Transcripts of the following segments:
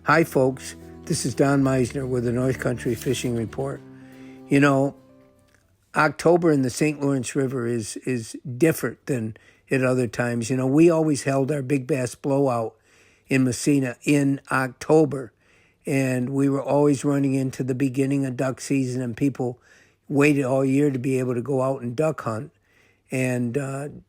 Hi, folks. This is Don Meissner with the North Country Fishing Report. You know, October in the St. Lawrence River is different than at other times. You know, we always held our big bass blowout in Meissner in October, and we were always running into the beginning of duck season, and people waited all year to be able to go out and duck hunt. And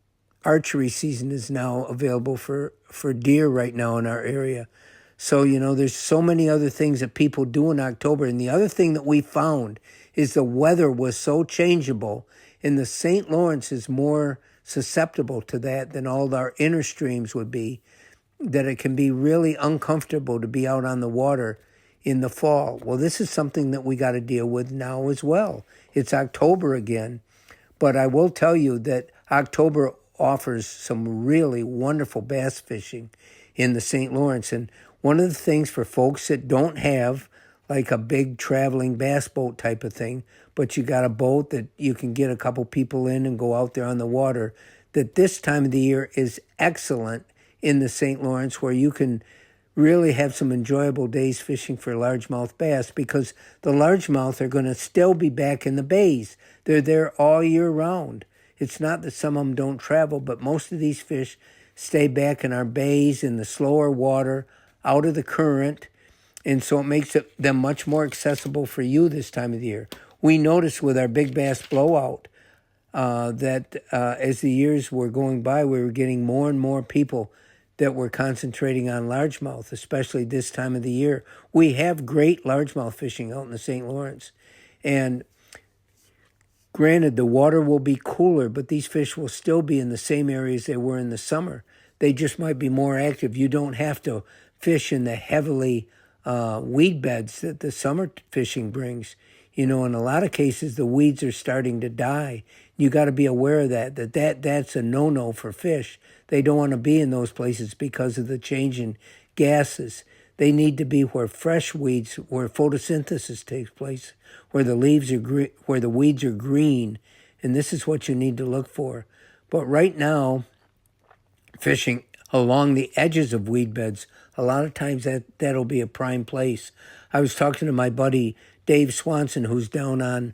archery season is now available for deer right now in our area. So, you know, there's so many other things that people do in October. And the other thing that we found is the weather was so changeable, and the St. Lawrence is more susceptible to that than all our inner streams would be, that it can be really uncomfortable to be out on the water in the fall. Well, this is something that we got to deal with now as well. It's October again, but I will tell you that October offers some really wonderful bass fishing in the St. Lawrence. And one of the things for folks that don't have like a big traveling bass boat type of thing, but you got a boat that you can get a couple people in and go out there on the water, that this time of the year is excellent in the St. Lawrence, where you can really have some enjoyable days fishing for largemouth bass, because the largemouth are going to still be back in the bays. They're there all year round. It's not that some of them don't travel, but most of these fish stay back in our bays in the slower water, out of the current, and so it makes them much more accessible for you this time of the year. We noticed with our big bass blowout that as the years were going by, we were getting more and more people that were concentrating on largemouth, especially this time of the year. We have great largemouth fishing out in the St. Lawrence. And granted, the water will be cooler, but these fish will still be in the same areas they were in the summer. They just might be more active. You don't have to fish in the heavily weed beds that the summer fishing brings. You know, in a lot of cases, the weeds are starting to die. You got to be aware of that's a no-no for fish. They don't want to be in those places because of the change in gases. They need to be where fresh weeds, where photosynthesis takes place, where the leaves are where the weeds are green, and this is what you need to look for. But right now, fishing along the edges of weed beds, a lot of times that'll be a prime place. I was talking to my buddy Dave Swanson, who's down on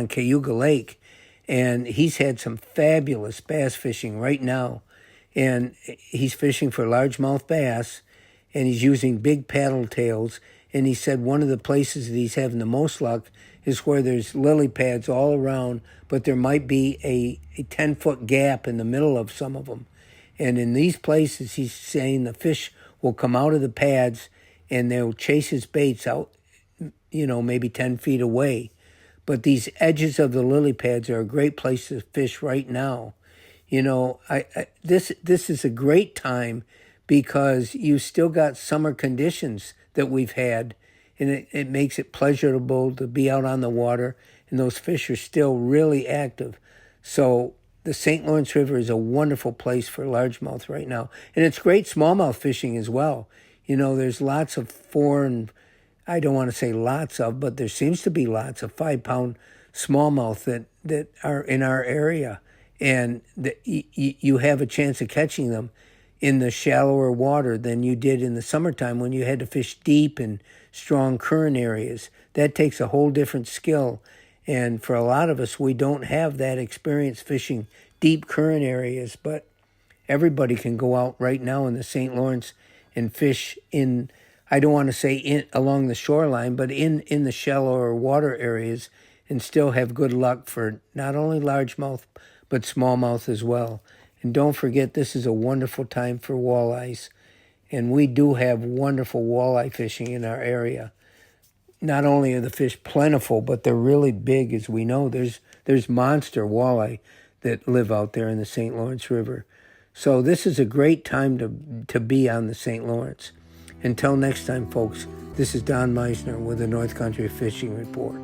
Cayuga Lake, and he's had some fabulous bass fishing right now. And he's fishing for largemouth bass, and he's using big paddle tails. And he said one of the places that he's having the most luck is where there's lily pads all around, but there might be a 10-foot gap in the middle of some of them. And in these places, he's saying the fish will come out of the pads and they'll chase his baits out, you know, maybe 10 feet away. But these edges of the lily pads are a great place to fish right now. You know, this is a great time because you still got summer conditions that we've had, and it makes it pleasurable to be out on the water, and those fish are still really active. So the St. Lawrence River is a wonderful place for largemouth right now. And it's great smallmouth fishing as well. You know, there's lots of foreign, I don't want to say lots of, but there seems to be lots of 5-pound smallmouth that are in our area. And you have a chance of catching them in the shallower water than you did in the summertime when you had to fish deep in strong current areas. That takes a whole different skill. And for a lot of us, we don't have that experience fishing deep current areas, but everybody can go out right now in the St. Lawrence and fish in, I don't want to say in along the shoreline, but in the shallower water areas, and still have good luck for not only largemouth, but smallmouth as well. And don't forget, this is a wonderful time for walleyes. And we do have wonderful walleye fishing in our area. Not only are the fish plentiful, but they're really big, as we know. There's monster walleye that live out there in the St. Lawrence River. So this is a great time to be on the St. Lawrence. Until next time, folks, this is Don Meissner with the North Country Fishing Report.